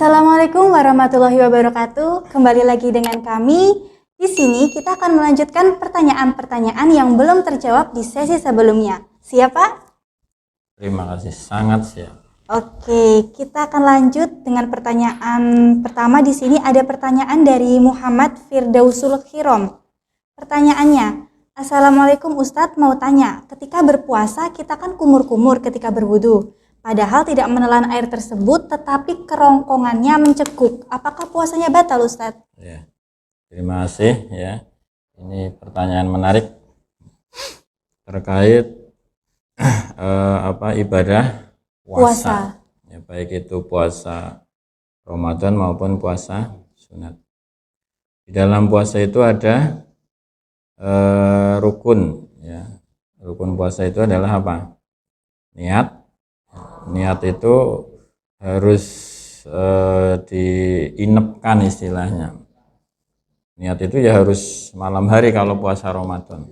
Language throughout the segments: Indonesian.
Assalamualaikum warahmatullahi wabarakatuh. Kembali lagi dengan kami. Di sini kita akan melanjutkan pertanyaan-pertanyaan yang belum terjawab di sesi sebelumnya. Siap, Pak? Terima kasih, sangat siap. Oke, kita akan lanjut dengan pertanyaan pertama. Di sini ada pertanyaan dari Muhammad Firdausul Khirom. Pertanyaannya, Assalamualaikum Ustadz, mau tanya, ketika berpuasa kita kan kumur-kumur ketika berwudu. Padahal tidak menelan air tersebut, tetapi kerongkongannya mencekuk. Apakah puasanya batal, Ustadz? Ya, terima kasih ya. Ini pertanyaan menarik terkait ibadah puasa. Ya, baik itu puasa Ramadan maupun puasa sunat. Di dalam puasa itu ada rukun. Ya, rukun puasa itu adalah apa? Niat. Niat itu harus diinepkan istilahnya. Niat itu ya harus malam hari kalau puasa Ramadan.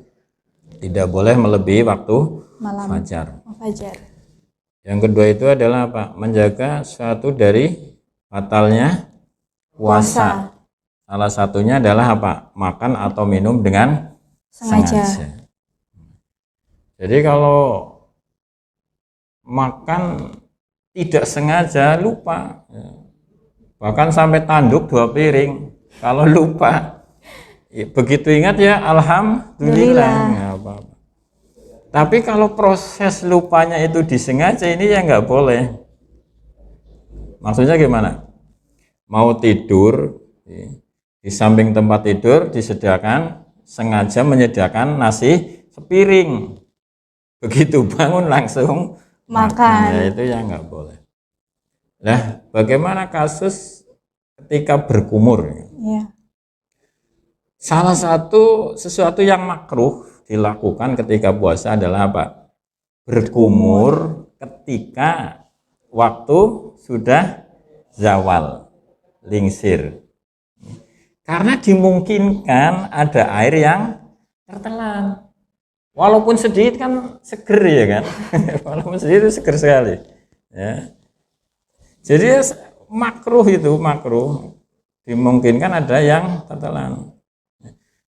Tidak boleh melebihi waktu Malam. fajar. Fajar. Yang kedua itu adalah apa? Menjaga suatu dari batalnya puasa. Salah satunya adalah apa? Makan atau minum dengan sengaja. Jadi kalau makan tidak sengaja lupa, bahkan sampai tanduk 2 piring. Kalau lupa, begitu ingat ya alhamdulillah, nggak apa-apa. Tapi kalau proses lupanya itu disengaja, ini ya nggak boleh. Maksudnya gimana? Mau tidur, di samping tempat tidur disediakan, sengaja menyediakan nasi sepiring. Begitu bangun langsung makan, ya itu ya nggak boleh. Nah, bagaimana kasus ketika berkumur? Ya. Salah satu sesuatu yang makruh dilakukan ketika puasa adalah apa? Berkumur ketika waktu sudah zawal, lingsir. Karena dimungkinkan ada air yang tertelan. Walaupun sedikit kan seger ya kan, walaupun sedikit itu seger sekali. Ya. Jadi makruh itu makruh, dimungkinkan ada yang tertelan.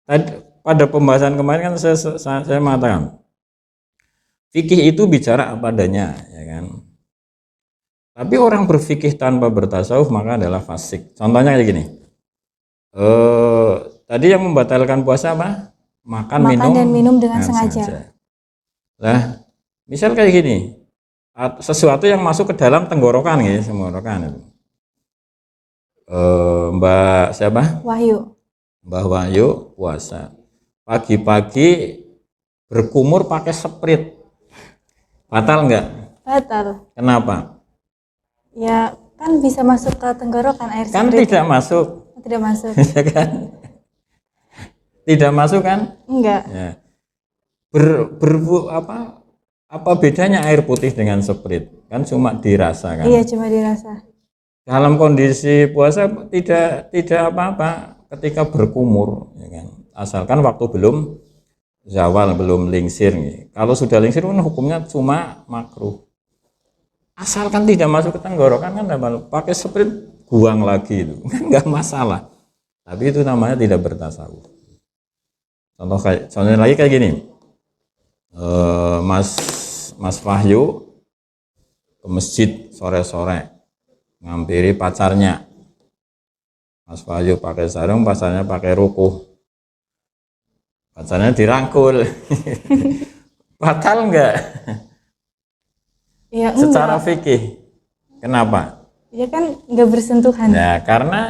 Tadi, pada pembahasan kemarin kan saya mengatakan, fikih itu bicara apa adanya, ya kan. Tapi orang berfikih tanpa bertasawuf maka adalah fasik. Contohnya kayak gini. Tadi yang membatalkan puasa apa? Makan dan minum dengan sengaja. Nah, misal kayak gini, sesuatu yang masuk ke dalam tenggorokan ya, tenggorokan itu. Mbak siapa? Wahyu. Mbak Wahyu puasa. Pagi-pagi berkumur pakai sprit. Batal nggak? Batal. Kenapa? Ya, kan bisa masuk ke tenggorokan air kan sprit. Kan tidak masuk. Tidak masuk. Ya kan? Tidak masuk kan? Enggak. Ya. Apa bedanya air putih dengan sprit? Kan cuma dirasa kan? Iya, cuma dirasa. Dalam kondisi puasa tidak apa-apa ketika berkumur, ya kan? Asalkan waktu belum zawal, belum lingsir. Nih. Kalau sudah lingsir kan hukumnya cuma makruh. Asalkan tidak masuk ke tenggorokan kan pakai sprit buang lagi itu kan nggak masalah. Tapi itu namanya tidak bertasawuf. Contohnya lagi kayak gini, Mas Wahyu ke masjid sore-sore ngampiri pacarnya. Mas Wahyu pakai sarung, pacarnya pakai rukuh, pacarnya dirangkul. Batal enggak? Ya, secara fikih. Kenapa? Ya kan nggak bersentuhan. Ya karena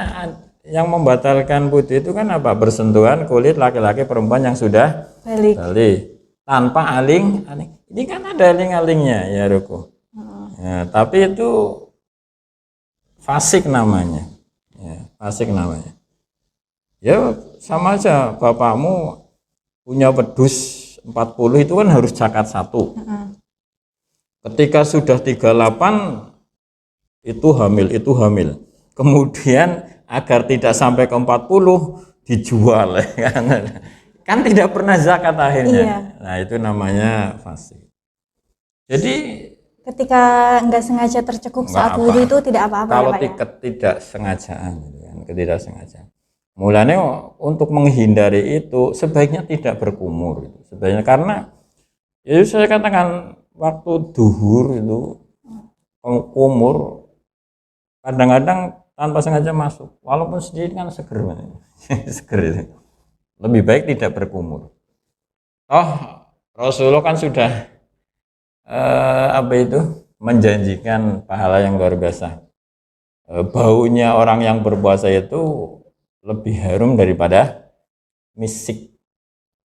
yang membatalkan wudhu itu kan apa? Bersentuhan kulit laki-laki perempuan yang sudah balik tanpa aling. Ini kan ada aling-alingnya ya rukuh. Ya, tapi itu fasik namanya. Ya, fasik namanya. Ya sama aja bapakmu punya wedus 40 itu kan harus zakat 1. Ketika sudah 38 itu hamil. Kemudian agar tidak sampai ke 40 dijual kan tidak pernah zakat akhirnya. Iya. Nah itu namanya fasik. Jadi ketika nggak sengaja tercekuk Nggak saat wudhu itu tidak apa-apa ya Kalau Pak ya? ketidaksengajaan, gitu kan, ketidaksengajaan. Mulanya untuk menghindari itu sebaiknya tidak berkumur, gitu. Sebaiknya karena ya saya katakan waktu duhur itu kumur kadang-kadang tanpa sengaja masuk, walaupun sedikit kan seger, seger itu. Lebih baik tidak berkumur. Oh, Rasulullah kan sudah apa itu menjanjikan pahala yang luar biasa. Baunya orang yang berpuasa itu lebih harum daripada misik,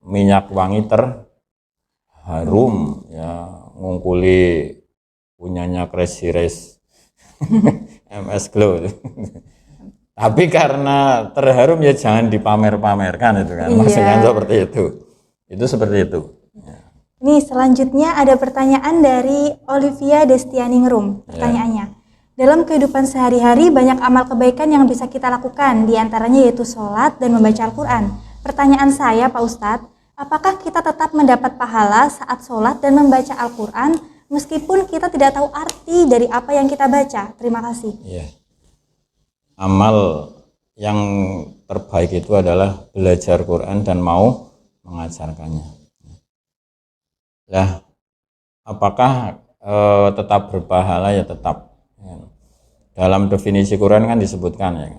minyak wangi terharum, ya ngungkuli punyanya Crazy Race MS Glow. Tapi karena terharum ya jangan dipamer-pamerkan itu kan, maksudnya Iya. seperti itu. Itu seperti itu. Nih selanjutnya ada pertanyaan dari Olivia Destianingrum. Pertanyaannya, dalam kehidupan sehari-hari banyak amal kebaikan yang bisa kita lakukan, diantaranya yaitu sholat dan membaca Al-Quran. Pertanyaan saya Pak Ustadz, apakah kita tetap mendapat pahala saat sholat dan membaca Al-Quran meskipun kita tidak tahu arti dari apa yang kita baca? Terima kasih. Ya. Amal yang terbaik itu adalah belajar Quran dan mau mengajarkannya. Lah, apakah tetap berpahala? Ya tetap. Dalam definisi Quran kan disebutkan ya,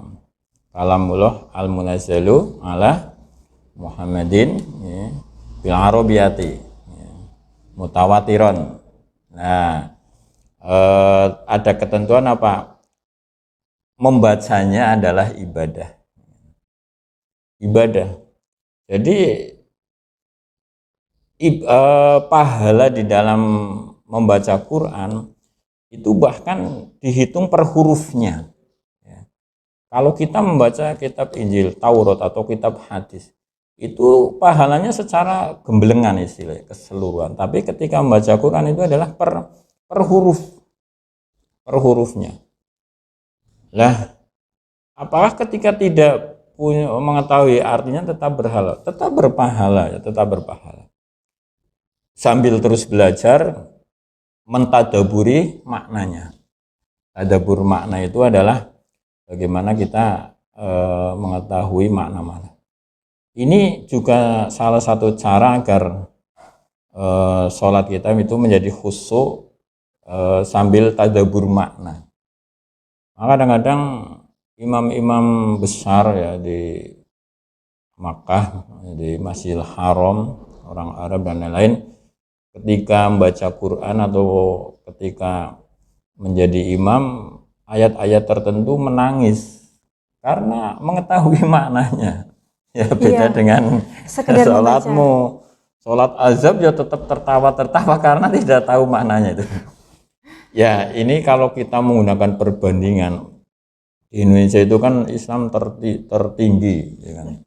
kalamullah al-munazzalu ala Muhammadin ya, bil arabiyati ya, mutawatiron. Nah, ada ketentuan apa? Membacanya adalah ibadah. Ibadah. Jadi pahala di dalam membaca Quran itu bahkan dihitung per hurufnya. Ya. Kalau kita membaca kitab Injil, Taurat atau kitab hadis, itu pahalanya secara gembelengan istilahnya, keseluruhan. Tapi ketika membaca Quran itu adalah per hurufnya. Lah, apakah ketika tidak punya mengetahui artinya tetap berhala, tetap berpahala ya, tetap berpahala. Sambil terus belajar mentadaburi maknanya. Tadabur makna itu adalah bagaimana kita mengetahui makna-makna. Ini juga salah satu cara agar sholat kita itu menjadi khusyuk sambil tadabur makna. Maka kadang-kadang imam-imam besar ya di Makkah, di Masjidil Haram, orang Arab dan lain-lain, ketika membaca Quran atau ketika menjadi imam, ayat-ayat tertentu menangis karena mengetahui maknanya. Ya beda dengan sholatmu. Sholat azab ya tetap tertawa-tertawa karena tidak tahu maknanya itu. Ya ini kalau kita menggunakan perbandingan, di Indonesia itu kan Islam tertinggi ya kan?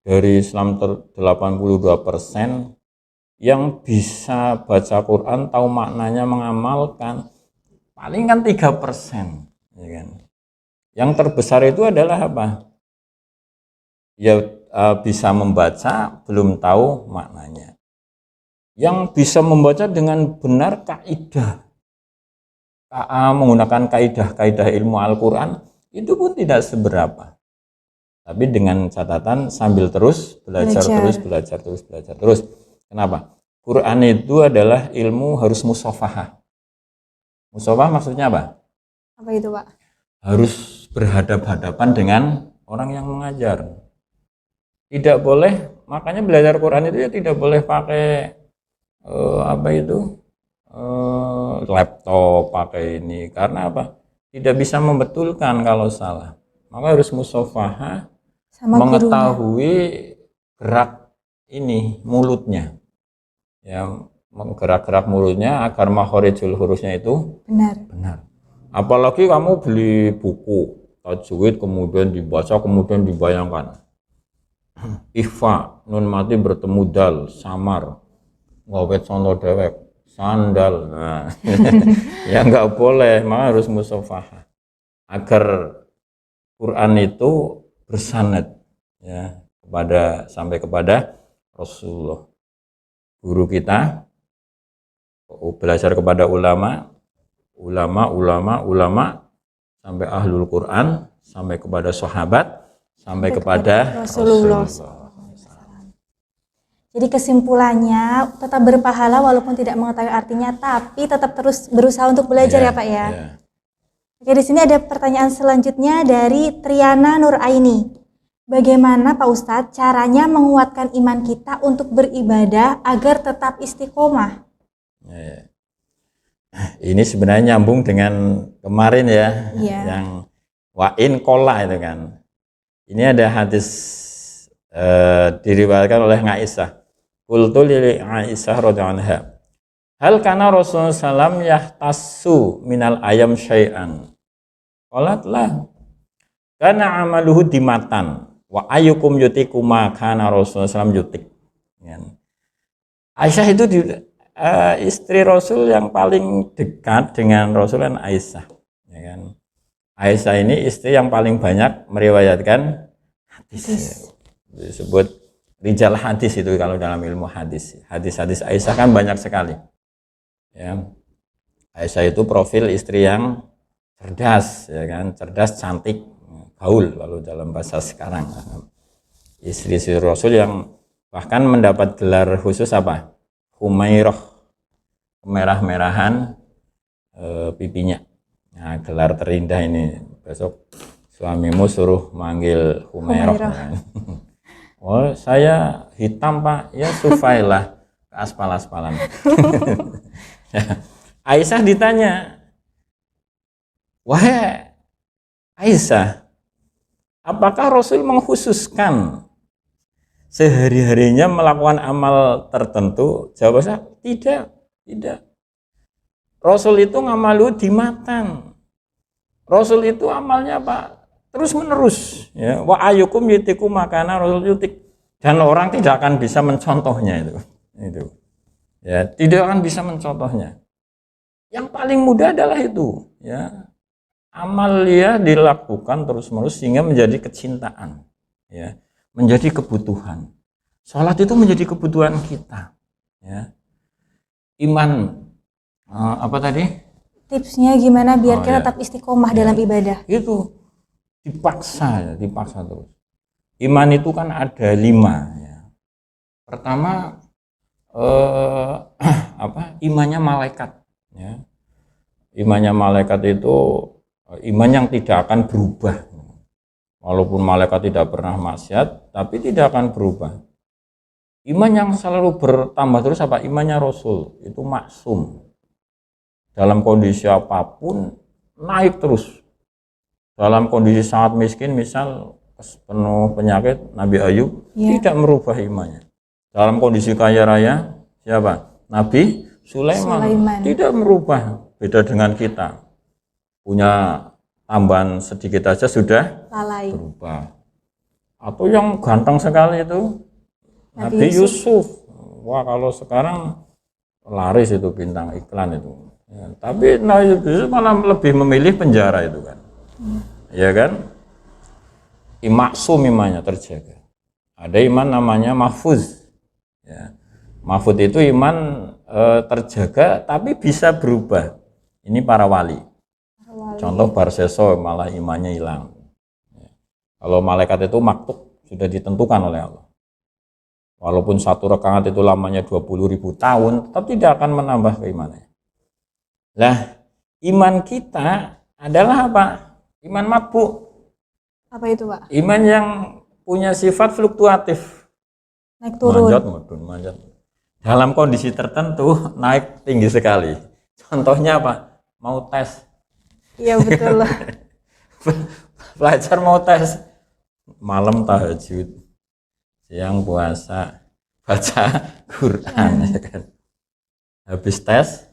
Dari Islam 82% yang bisa baca Quran, tahu maknanya, mengamalkan paling kan 3%, ya kan. Yang terbesar itu adalah apa? Ya bisa membaca, belum tahu maknanya. Yang bisa membaca dengan benar kaidah, menggunakan kaidah-kaidah ilmu Al-Quran, itu pun tidak seberapa. Tapi dengan catatan sambil terus belajar. Terus. Kenapa? Quran itu adalah ilmu harus musafahah. Musafahah maksudnya apa? Apa itu Pak? Harus berhadap-hadapan dengan orang yang mengajar. Tidak boleh, makanya belajar Quran itu ya tidak boleh pakai laptop, pakai ini. Karena apa? Tidak bisa membetulkan kalau salah. Maka harus musafahah, mengetahui gerak ini mulutnya. Ya, menggerak-gerak mulutnya agar makhorijul hurufnya itu benar. Apalagi kamu beli buku tajwid kemudian dibaca kemudian dibayangkan ikhfa nun mati bertemu dal samar ngawet sondo dewek sandal. Nah, ya nggak boleh, maka harus musafahah agar Quran itu bersanad ya sampai kepada Rasulullah. Guru kita belajar kepada ulama, ulama sampai ahlul Quran, sampai kepada sahabat, sampai kepada Rasulullah. Jadi kesimpulannya tetap berpahala walaupun tidak mengetahui artinya, tapi tetap terus berusaha untuk belajar ya Pak ya. Oke, di sini ada pertanyaan selanjutnya dari Triana Nuraini. Bagaimana Pak Ustadz caranya menguatkan iman kita untuk beribadah agar tetap istiqomah? Ini sebenarnya nyambung dengan kemarin ya, yang wa'in kola itu kan. Ini ada hadis diriwayatkan oleh Aisyah. Qultu li Aisyah radhiyallahu anha, hal kana Rasulullah sallam yahtassu minal ayam syai'an? Qalat la. Kana amaluhu dimatan wa ayyukum yutiku ma kana Rasulullah sallam yutik. Aisyah itu istri Rasul yang paling dekat dengan Rasul dan Aisyah. Ya kan? Aisyah ini istri yang paling banyak meriwayatkan hadis. Disebut rijal hadis itu kalau dalam ilmu hadis. Hadis-hadis Aisyah kan banyak sekali. Ya. Aisyah itu profil istri yang cerdas, ya kan? Cerdas, cantik, gaul kalau dalam bahasa sekarang. Istri Rasul yang bahkan mendapat gelar khusus apa? Humairah, kemerah-merahan pipinya. Nah, gelar terindah ini. Besok suamimu suruh manggil Humairah. Kan? Oh, saya hitam Pak. Ya Sufailah, ke aspal-aspalan. Aisyah ditanya, wahai Aisyah, apakah Rasul mengkhususkan sehari-harinya melakukan amal tertentu? Jawabnya tidak. Rasul itu ngamalu di matan. Rasul itu amalnya Pak terus menerus, ya. Wa ayyukum yutiku makana Rasul yutik, dan orang tidak akan bisa mencontohnya itu. Ya, tidak akan bisa mencontohnya. Yang paling mudah adalah itu, ya. Amalia dilakukan terus-menerus sehingga menjadi kecintaan, ya, menjadi kebutuhan. Salat itu menjadi kebutuhan kita, ya. Iman apa tadi? Tipsnya gimana biar kita tetap istiqomah dalam ibadah? Itu dipaksa terus. Iman itu kan ada 5, ya. Pertama imannya malaikat, ya. Imannya malaikat itu iman yang tidak akan berubah. Walaupun malaikat tidak pernah maksiat, tapi tidak akan berubah. Iman yang selalu bertambah terus apa? Imannya Rasul itu maksum. Dalam kondisi apapun naik terus. Dalam kondisi sangat miskin, misal penuh penyakit, Nabi Ayub tidak merubah imannya. Dalam kondisi kaya raya, siapa? Nabi Sulaiman tidak merubah. Beda dengan kita, punya tambahan sedikit aja sudah lalai, berubah. Atau yang ganteng sekali itu Nabi Yusuf. Wah, kalau sekarang laris itu bintang iklan itu. Ya, tapi Nabi Yusuf malah lebih memilih penjara itu kan. Ya kan? Maksum imannya terjaga. Ada iman namanya mahfuz. Ya. Mahfuz itu iman terjaga tapi bisa berubah. Ini para wali. Contoh Barseso malah imannya hilang. Ya. Kalau malaikat itu maktub sudah ditentukan oleh Allah. Walaupun satu rakaat itu lamanya 20.000 tahun, tetap tidak akan menambah keimanannya. Lah, iman kita adalah apa? Iman matbu. Apa itu Pak? Iman yang punya sifat fluktuatif. Naik turun. Manjat. Dalam kondisi tertentu naik tinggi sekali. Contohnya apa? Mau tes. Iya betul. Pelajar mau tes. Malam tahajud. Siang puasa. Baca Quran. Ya kan? Habis tes.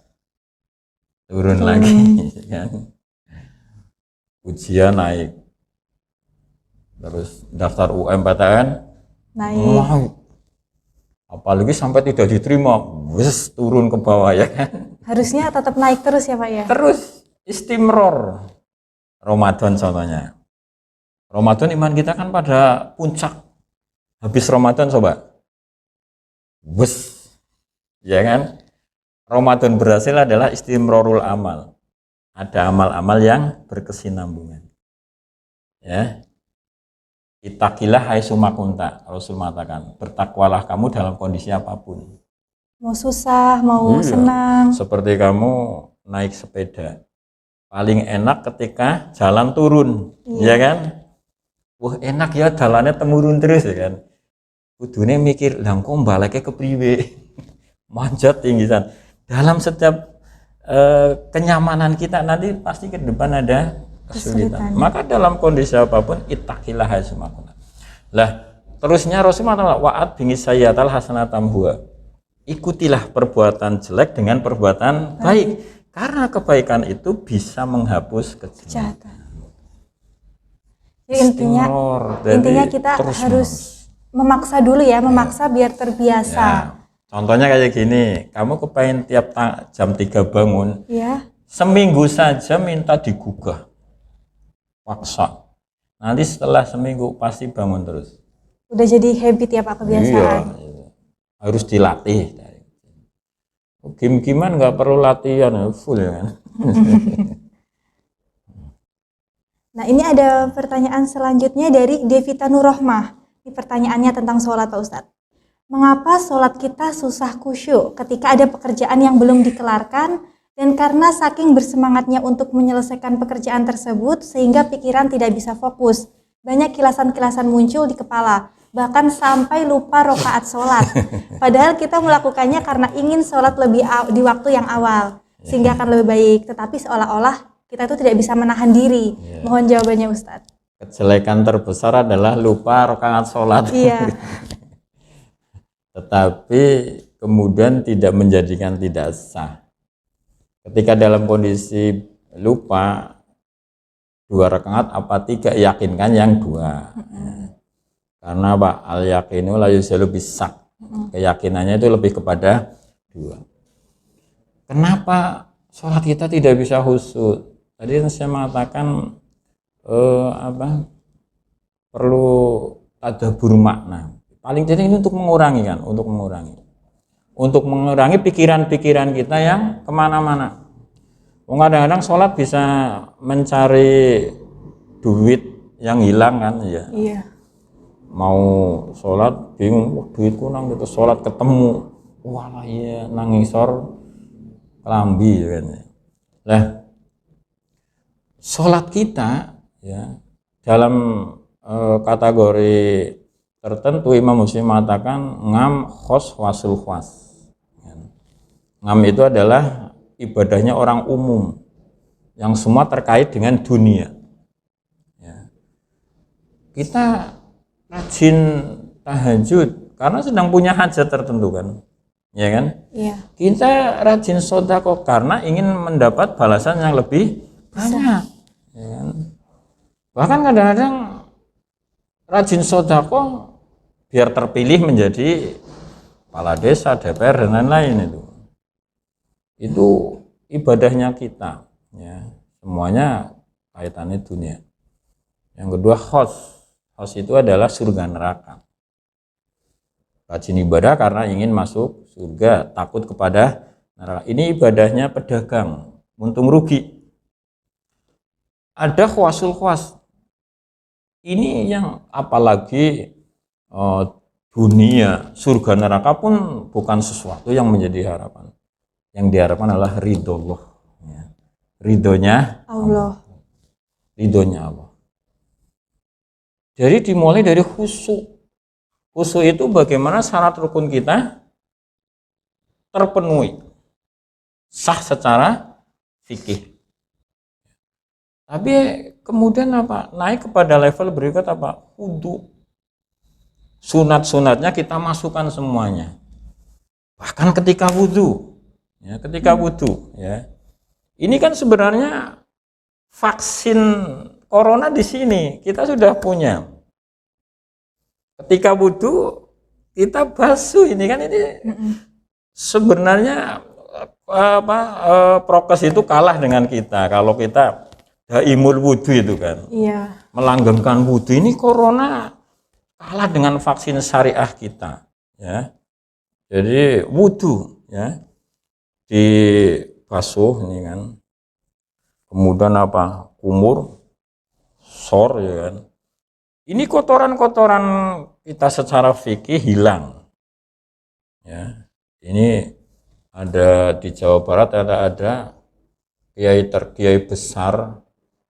Turun lagi. Ya kan? Ujian naik, terus daftar UMPTN naik, apalagi sampai tidak diterima, wes turun ke bawah ya kan. Harusnya tetap naik terus ya Pak ya. Terus istimror. Ramadan contohnya. Ramadan iman kita kan pada puncak. Habis Ramadan coba, wes, ya kan. Ramadan berhasil adalah istimrorul amal. ada amal-amal yang berkesinambungan. Ya. Ittaqilah haitsu makunta. Rasul mengatakan, bertakwalah kamu dalam kondisi apapun. Mau susah, mau Iya. senang. Seperti kamu naik sepeda. Paling enak ketika jalan turun, ya kan? Wah, enak ya jalannya temurun terus ya kan. Kudune mikir, lah kok baleke kepriwe? Manjat tinggisan. Dalam setiap kenyamanan kita nanti pasti ke depan ada kesulitan. Maka dalam kondisi apapun ittaqillah haitsu makunta. Lah, terusnya Rasulullah wa'at bingis sayyatal hasanatam huwa. Ikutilah perbuatan jelek dengan perbuatan baik. Karena kebaikan itu bisa menghapus kejahatan. Jadi intinya kita harus memaksa dulu ya, memaksa biar terbiasa. Ya. Contohnya kayak gini, kamu kepengen tiap jam 3 bangun, Ya. seminggu saja minta digugah, paksa. Nanti setelah seminggu pasti bangun terus. Udah jadi habit ya Pak, kebiasaan. Iya. Harus dilatih. Game-gamean nggak perlu latihan, full ya kan. Nah, ini ada pertanyaan selanjutnya dari Devita Nurrohmah. Ini pertanyaannya tentang sholat Pak Ustadz. Mengapa sholat kita susah khusyuk ketika ada pekerjaan yang belum dikelarkan, dan karena saking bersemangatnya untuk menyelesaikan pekerjaan tersebut sehingga pikiran tidak bisa fokus. Banyak kilasan-kilasan muncul di kepala, bahkan sampai lupa rakaat sholat. Padahal kita melakukannya karena ingin sholat lebih di waktu yang awal, sehingga akan lebih baik. Tetapi seolah-olah kita itu tidak bisa menahan diri. Mohon jawabannya Ustadz. Kejelekan terbesar adalah lupa rakaat sholat. Iya. Tetapi kemudian tidak menjadikan tidak sah. Ketika dalam kondisi lupa 2 rakaat apa 3, yakinkan yang 2. Karena apa? Al yakinu la yuzalu bisak. Keyakinannya itu lebih kepada 2. Kenapa sholat kita tidak bisa khusyuk? Tadi saya mengatakan perlu tadabbur makna. Paling tidak ini untuk mengurangi kan, untuk mengurangi pikiran-pikiran kita yang kemana-mana. Kadang-kadang sholat bisa mencari duit yang hilang kan, ya. Iya. Mau sholat bingung, duitku nang gitu, sholat ketemu, wah iya nangisor kelambi kan. Lah, sholat kita ya dalam kategori tertentu Imam Muslim mengatakan ngam khos wasul khas. Ngam itu adalah ibadahnya orang umum yang semua terkait dengan dunia. Ya. Kita rajin tahajud karena sedang punya hajat tertentu kan, ya kan? Iya. Kita rajin sedekah karena ingin mendapat balasan yang lebih banyak, ya kan? Bahkan kadang-kadang rajin sedekah biar terpilih menjadi kepala desa, DPR dan lain-lain itu ibadahnya kita, ya. Semuanya kaitannya dunia. Yang kedua khos itu adalah surga neraka. Rajin ibadah karena ingin masuk surga, takut kepada neraka. Ini ibadahnya pedagang, untung rugi. Ada khawasul khas. Ini yang apalagi dunia, surga neraka pun bukan sesuatu yang menjadi harapan. Yang diharapkan adalah ridho Allah, ya. Ridhonya Allah. Ridhonya Allah. Jadi dimulai dari khusyuk. Khusyuk itu bagaimana syarat rukun kita terpenuhi, sah secara fikih. Tapi kemudian apa? Naik kepada level berikut apa? Wudu. Sunat-sunatnya kita masukkan semuanya. Bahkan ketika wudu, ya, ya. Ini kan sebenarnya vaksin corona di sini kita sudah punya. Ketika wudu kita basuh, ini kan ini sebenarnya prokes itu kalah dengan kita. Kalau kita daimul wudu itu kan, iya, melanggengkan wudu, ini corona kalah dengan vaksin syariah kita, ya. Jadi wudu, ya, dibasuh ini kan, kemudian apa, kumur, sor, ya kan. Ini kotoran-kotoran kita secara fikih hilang. Ya, ini ada di Jawa Barat ada kiai besar.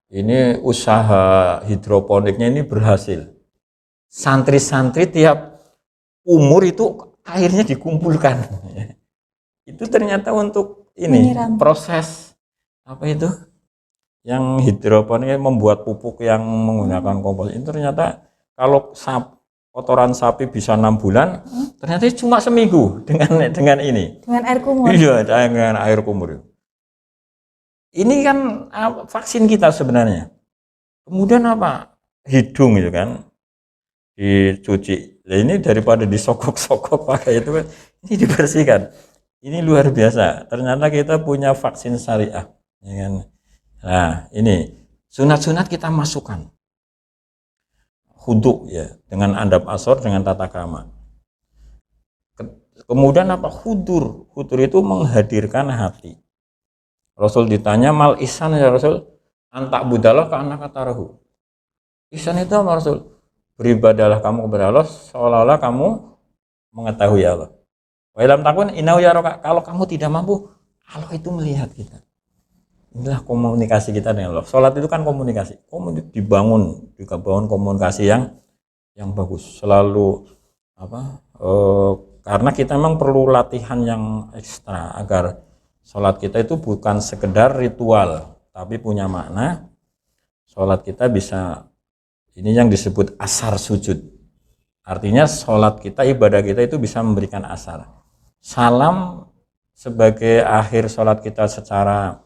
Ini usaha hidroponiknya ini berhasil. Santri-santri tiap umur itu airnya dikumpulkan. Itu ternyata untuk ini Menyiram. proses apa itu? Yang hidroponik membuat pupuk yang menggunakan kompos. Itu ternyata kalau kotoran sapi bisa 6 bulan, ternyata cuma seminggu dengan ini. Dengan air kumur. Iya, dengan air kumur. Ini kan vaksin kita sebenarnya. Kemudian apa? Hidung itu kan dicuci. Nah, ini daripada disokok-sokok pakai itu kan, ini dibersihkan. Ini luar biasa. Ternyata kita punya vaksin syariah. Ya kan? Nah, ini sunat-sunat kita masukkan. Khudu ya, dengan adab asor, dengan tata krama. Kemudian apa? Hudur. Hudur itu menghadirkan hati. Rasul ditanya, mal ihsan ya Rasul, antak budalah ke anak katarahu. Ihsan itu apa Rasul? Beribadalah kamu kepada Allah seolah-olah kamu mengetahui Allah. Wa ilam takun inau ya roka. Kalau kamu tidak mampu, Allah itu melihat kita. Inilah komunikasi kita dengan Allah. Sholat itu kan komunikasi. Dibangun komunikasi yang bagus. Selalu apa? Karena kita memang perlu latihan yang ekstra agar sholat kita itu bukan sekedar ritual, tapi punya makna. Sholat kita bisa, ini yang disebut asar sujud. Artinya sholat kita, ibadah kita itu bisa memberikan asar. Salam sebagai akhir sholat kita secara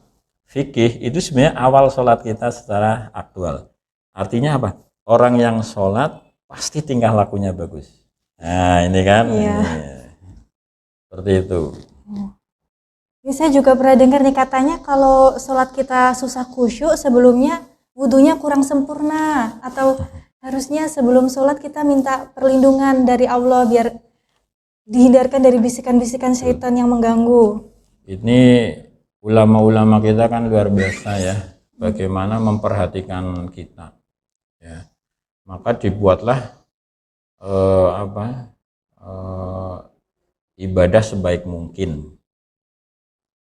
fikih, itu sebenarnya awal sholat kita secara aktual. Artinya apa? Orang yang sholat pasti tingkah lakunya bagus. Nah ini kan, Iya. Seperti itu. Ini saya juga pernah dengar nih katanya kalau sholat kita susah khusyuk sebelumnya wudunya kurang sempurna, atau harusnya sebelum sholat kita minta perlindungan dari Allah biar dihindarkan dari bisikan-bisikan syaitan yang mengganggu. Ini ulama-ulama kita kan luar biasa ya, bagaimana memperhatikan kita. Ya. Maka dibuatlah ibadah sebaik mungkin.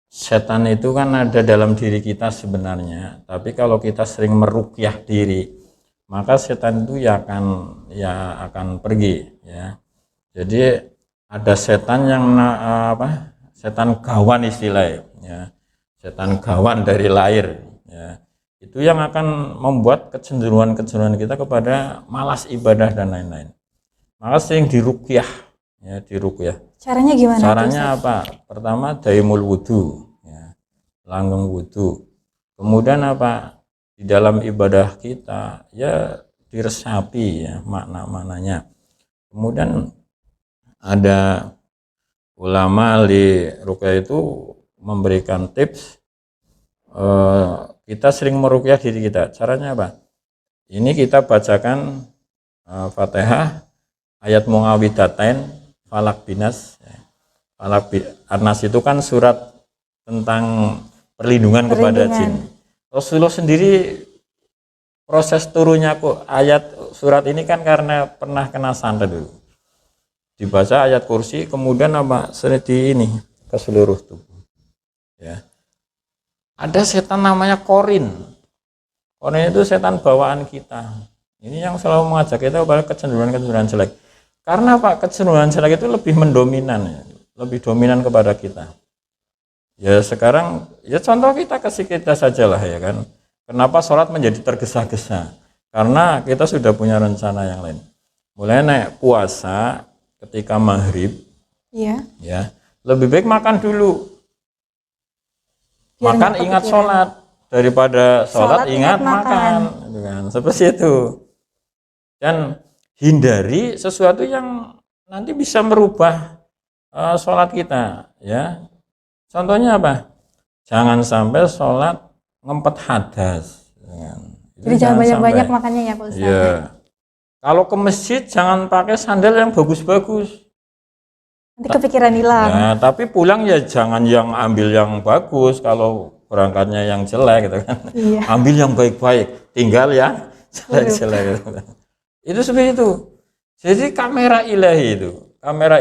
Setan itu kan ada dalam diri kita sebenarnya, tapi kalau kita sering meruqyah diri, maka setan itu ya akan pergi ya. Jadi ada setan yang setan gawan istilahnya ya. Setan gawan dari lahir ya. Itu yang akan membuat kecenderungan kita kepada malas ibadah dan lain-lain. Maka sering diruqyah ya, diruqyah. Caranya gimana? Caranya apa? Pertama daimul wudu ya, langgeng wudu. Kemudian apa? Di dalam ibadah kita ya diresapi ya makna-maknanya. Kemudian ada ulama di ruqyah itu memberikan tips, kita sering meruqyah diri kita. Caranya apa? Ini kita bacakan Fatihah ayat Muawwidhatain Falak Binas. Anas itu kan surat tentang perlindungan kepada jin. Rasulullah sendiri proses turunnya kok ayat surat ini kan karena pernah kena santet dulu. Dibaca ayat kursi, kemudian apa? Di ini ke seluruh tubuh. Ya. Ada setan namanya Korin. Korin itu setan bawaan kita. Ini yang selalu mengajak kita kepada kecenderungan jelek. Karena Pak, kecenderungan jelek itu lebih mendominan, ya, lebih dominan kepada kita. Ya sekarang, ya contoh kita kasih kita saja lah ya kan. Kenapa sholat menjadi tergesa-gesa? Karena kita sudah punya rencana yang lain. Mulai naik puasa ketika maghrib, ya lebih baik makan dulu. Biar makan ingat sholat daripada sholat ingat makan. Gitu kan. Seperti itu. Dan hindari sesuatu yang nanti bisa merubah sholat kita ya. Contohnya apa? Jangan sampai sholat ngempet hadas ya. Jadi jangan banyak-banyak makannya ya Pak Ustaz. Ya. Kalau ke masjid jangan pakai sandal yang bagus-bagus, nanti kepikiran hilang. Ya, tapi pulang ya jangan yang ambil yang bagus. Kalau berangkatnya yang jelek gitu kan. Iya. Ambil yang baik-baik, tinggal yang jelek-jelek gitu kan. Itu seperti itu. Jadi kamera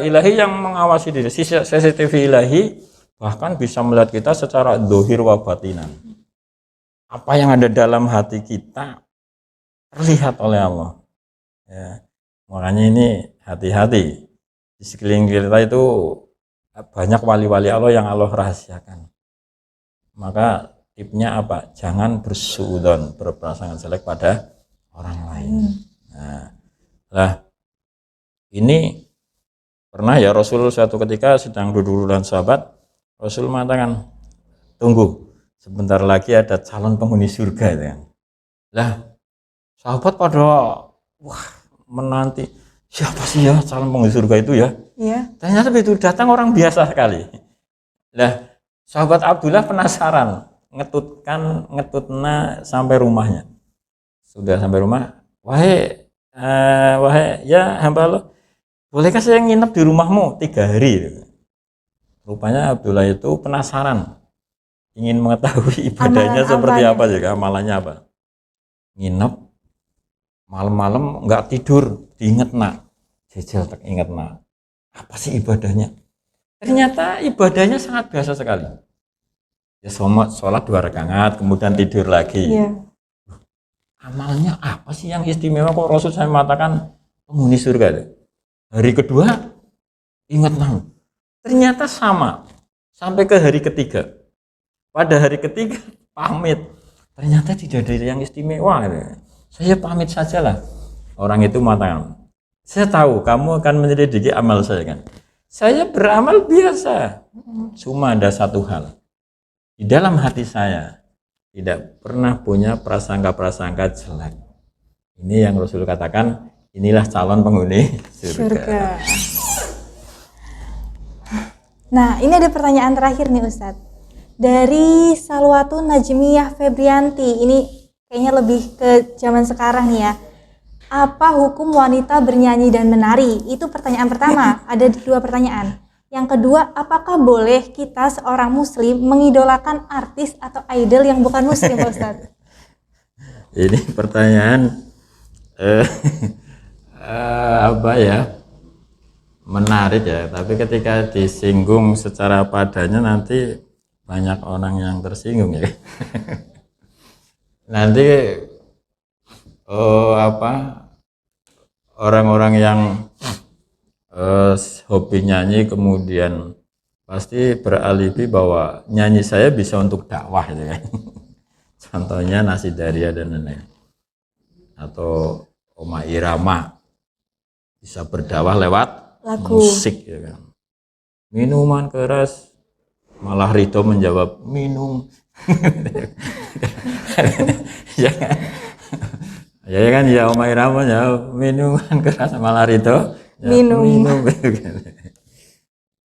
ilahi yang mengawasi diri, CCTV ilahi bahkan bisa melihat kita secara dohir wa batinan. Apa yang ada dalam hati kita terlihat oleh Allah. Ya. Makanya ini hati-hati. Di sekeliling kita itu banyak wali-wali Allah yang Allah rahasiakan. Maka tipnya apa? Jangan bersuudzon, berprasangka jelek pada orang lain. Nah, ini pernah ya Rasul suatu ketika sedang duduk dengan sahabat, Rasul mengatakan, tunggu, sebentar lagi ada calon penghuni surga itu kan. Lah, sahabat pada wah menanti siapa sih ya calon penghuni surga itu ya? Iya. Ternyata begitu datang orang biasa sekali. Lah, sahabat Abdullah penasaran, ngetutna sampai rumahnya. Sudah sampai rumah, wahai ya hamba Allah, bolehkah saya nginep di rumahmu 3 hari? Rupanya Abdullah itu penasaran, ingin mengetahui ibadahnya seperti apa juga, amalannya apa. Nginep malam-malam nggak tidur, diinget nak, jejel tak inget nak, apa sih ibadahnya? Ternyata ibadahnya sangat biasa sekali. Ya sholat 2 rakaat, kemudian tidur lagi. Iya. Amalnya apa sih yang istimewa kok Rasul saya mengatakan penghuni surga? Hari kedua ingat nak. Ternyata sama sampai ke hari ketiga. Pada hari ketiga pamit. Ternyata tidak ada yang istimewa. Saya pamit sajalah. Orang itu mengatakan, saya tahu kamu akan menyelidiki amal saya kan. Saya beramal biasa. Cuma ada satu hal. Di dalam hati saya tidak pernah punya prasangka-prasangka jelek. Ini yang Rasul katakan, inilah calon penghuni surga. Nah, ini ada pertanyaan terakhir nih Ustadz. Dari Salwatun Najmiyah Febrianti, ini kayaknya lebih ke zaman sekarang nih ya. Apa hukum wanita bernyanyi dan menari? Itu pertanyaan pertama. Ada 2 pertanyaan. Yang kedua, apakah boleh kita seorang muslim mengidolakan artis atau idol yang bukan muslim, Pak Ustadz? Ini pertanyaan apa ya? Menarik ya, tapi ketika disinggung secara padanya nanti banyak orang yang tersinggung ya. Nanti orang-orang yang hobi nyanyi kemudian pasti beralibi bahwa nyanyi saya bisa untuk dakwah gitu kan. Contohnya Nasidaria dan lain-lain. Atau Oma Irama bisa berdakwah lewat lagu musik ya kan. Minuman keras, malah Rito menjawab minum. Ya kan? Ya kan ya Oma Irama ya minuman keras, malah Rito ya, minum.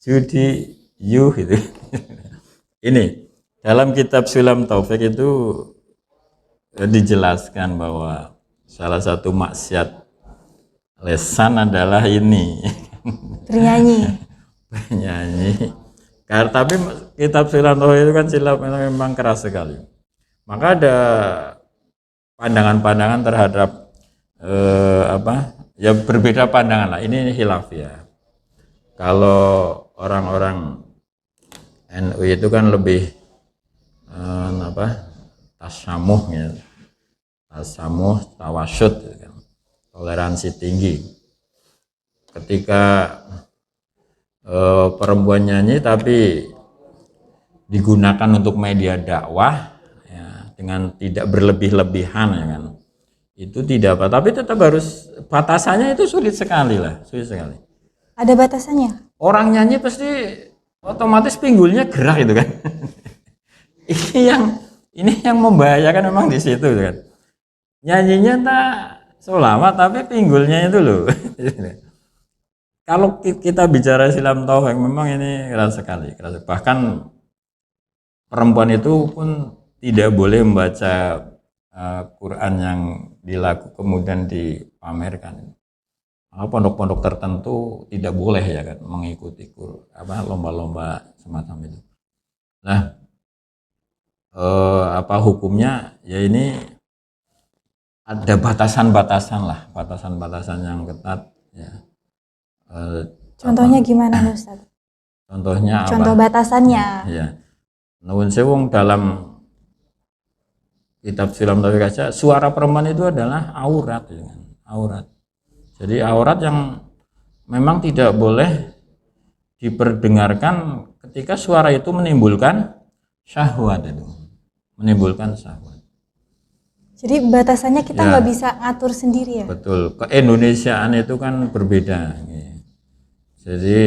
Judi gitu. Ini dalam kitab Sulam Taufik itu dijelaskan bahwa salah satu maksiat lesan adalah ini bernyanyi. Tapi kitab Sulam Taufik itu kan silap memang keras sekali. Maka ada pandangan-pandangan terhadap ya berbeda pandangan lah. Ini khilafiyah. Kalau orang-orang NU itu kan lebih tasamuh ya. Tasamuh, tawasyud gitu kan. Toleransi tinggi. Ketika perempuan nyanyi tapi digunakan untuk media dakwah ya, dengan tidak berlebih-lebihan ya kan. Itu tidak apa, tapi tetap harus batasannya itu sulit sekali. Ada batasannya? Orang nyanyi pasti otomatis pinggulnya gerak gitu kan. ini yang membahayakan memang di situ kan. Nyanyinya tak selama tapi pinggulnya itu loh. Kalau kita bicara Sulam Taufik memang ini keras sekali. Bahkan perempuan itu pun tidak boleh membaca Quran yang kemudian dipamerkan. Pondok-pondok tertentu tidak boleh ya kan mengikuti lomba-lomba semacam itu. Nah, apa hukumnya? Ya ini ada batasan-batasan lah, batasan-batasan yang ketat. Ya. Contohnya gimana nih Ustaz? Contohnya Contoh apa? batasannya. Ya. Nuwun sewu dalam kitab Sulam Taufik aja, suara perempuan itu adalah aurat, ya kan? Aurat. Jadi aurat yang memang tidak boleh diperdengarkan ketika suara itu menimbulkan syahwat itu, menimbulkan syahwat. Jadi batasannya kita Ya. nggak bisa ngatur sendiri ya? Betul. Keindonesiaan itu kan berbeda. Jadi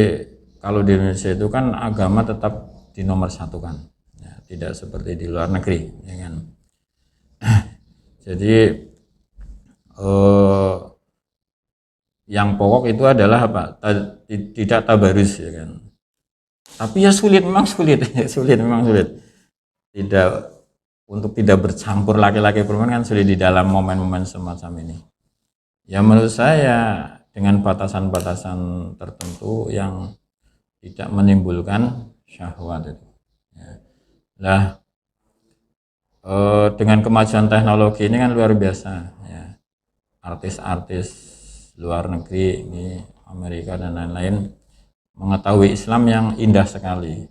kalau di Indonesia itu kan agama tetap dinomorsatukan, ya, tidak seperti di luar negeri, ya kan. Jadi yang pokok itu adalah apa? Tidak tabarus, ya kan. Tapi ya sulit, memang sulit, sulit, memang sulit. Tidak, untuk tidak bercampur laki-laki perempuan kan sulit di dalam momen-momen semacam ini. Ya menurut saya dengan batasan-batasan tertentu yang tidak menimbulkan syahwat itu. Ya. Nah, dengan kemajuan teknologi ini kan luar biasa. Ya. Artis-artis luar negeri, ini Amerika dan lain-lain, mengetahui Islam yang indah sekali.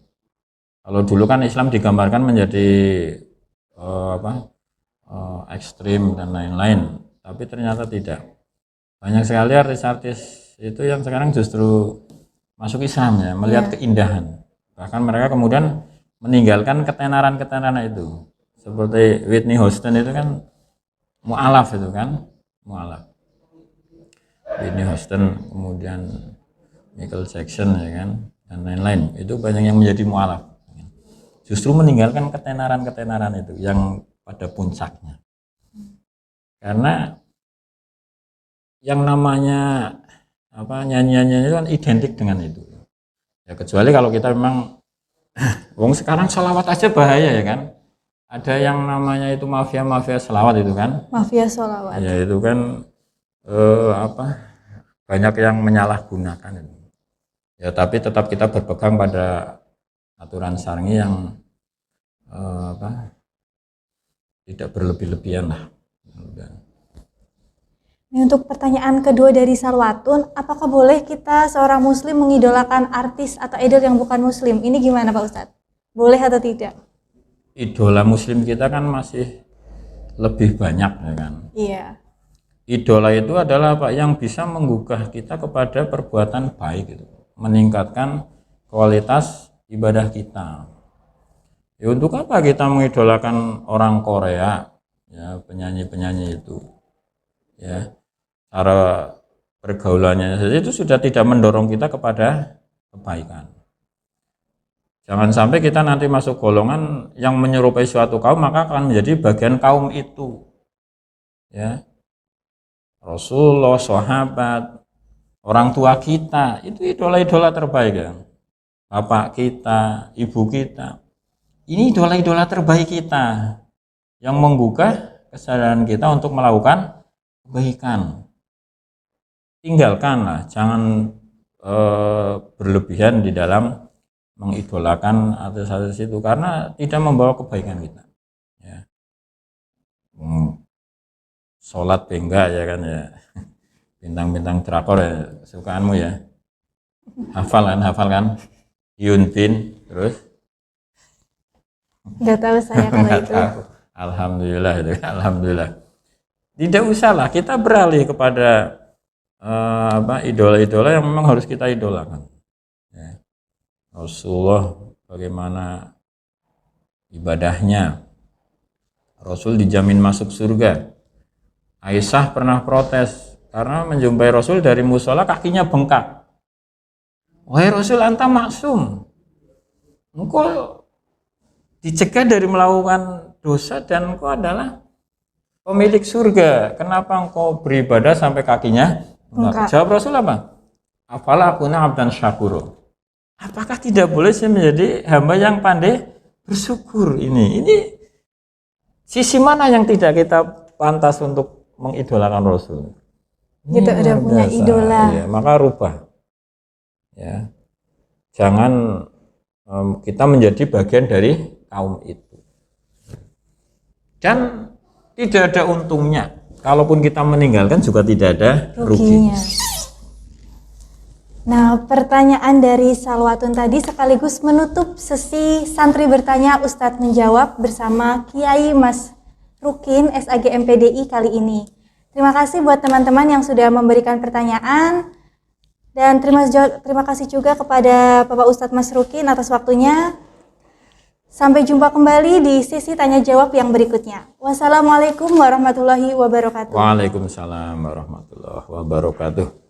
Kalau dulu kan Islam digambarkan menjadi ekstrim dan lain-lain, tapi ternyata tidak. Banyak sekali artis-artis itu yang sekarang justru masuk Islam, ya, melihat keindahan. Bahkan mereka kemudian meninggalkan ketenaran-ketenaran itu. Seperti Whitney Houston itu kan mu'alaf itu kan, mu'alaf. Whitney Houston, kemudian Michael Jackson, ya kan, dan lain-lain. Itu banyak yang menjadi mu'alaf. Justru meninggalkan ketenaran-ketenaran itu yang pada puncaknya. Karena yang namanya nyanyiannya itu kan identik dengan itu. Ya kecuali kalau kita memang wong sekarang sholawat aja bahaya, ya kan. Ada yang namanya itu mafia sholawat itu kan. Mafia sholawat. Ya itu kan banyak yang menyalahgunakan itu. Ya tapi tetap kita berpegang pada aturan syar'i yang tidak berlebih-lebihan lah. Ini untuk pertanyaan kedua dari Sarwatun, apakah boleh kita seorang muslim mengidolakan artis atau idol yang bukan muslim? Ini gimana Pak Ustadz? Boleh atau tidak? Idola muslim kita kan masih lebih banyak, ya kan. Iya. Idola itu adalah apa yang bisa menggugah kita kepada perbuatan baik itu, meningkatkan kualitas ibadah kita. Ya untuk apa kita mengidolakan orang Korea, ya, penyanyi-penyanyi itu, ya, cara pergaulannya saja itu sudah tidak mendorong kita kepada kebaikan. Jangan sampai kita nanti masuk golongan yang menyerupai suatu kaum, maka akan menjadi bagian kaum itu, ya. Rasulullah, sahabat, orang tua kita itu idola-idola terbaik, ya. Bapak kita, ibu kita, ini idola-idola terbaik kita yang menggugah kesadaran kita untuk melakukan kebaikan. Tinggalkanlah, jangan berlebihan di dalam mengidolakan artis-artis itu karena tidak membawa kebaikan kita. Ya. Sholat enggak, ya kan, ya. Bintang-bintang drakor, ya, kesukaanmu, ya. Hafal kan? Hyun Bin, terus? Nggak tahu saya kalau itu. Tahu. Alhamdulillah itu, alhamdulillah. Tidak usahlah kita beralih kepada idola-idola yang memang harus kita idolakan. Ya. Rasulullah bagaimana ibadahnya, Rasul dijamin masuk surga. Aisyah pernah protes karena menjumpai Rasul dari musola kakinya bengkak. Wahai Rasul, anta maksum, engkau dicegah dari melakukan dosa dan engkau adalah pemilik surga. Kenapa engkau beribadah sampai kakinya bengkak? Jawab Rasul apa? Afala akuna abdan syakuro. Apakah tidak boleh saya menjadi hamba yang pandai bersyukur? Ini sisi mana yang tidak kita pantas untuk mengidolakan Rasul? Kita udah punya idola. Ya, maka rubah. Ya, jangan kita menjadi bagian dari kaum itu. dan tidak ada untungnya. Kalaupun kita meninggalkan juga tidak ada Ruginya. ruginya. Nah, pertanyaan dari Salwatun tadi sekaligus menutup sesi santri bertanya Ustadz menjawab bersama Kiai Mas Rukin SAG MPDI kali ini. Terima kasih buat teman-teman yang sudah memberikan pertanyaan dan terima kasih juga kepada Bapak Ustadz Mas Rukin atas waktunya. Sampai jumpa kembali di sesi tanya jawab yang berikutnya. Wassalamualaikum warahmatullahi wabarakatuh. Waalaikumsalam warahmatullahi wabarakatuh.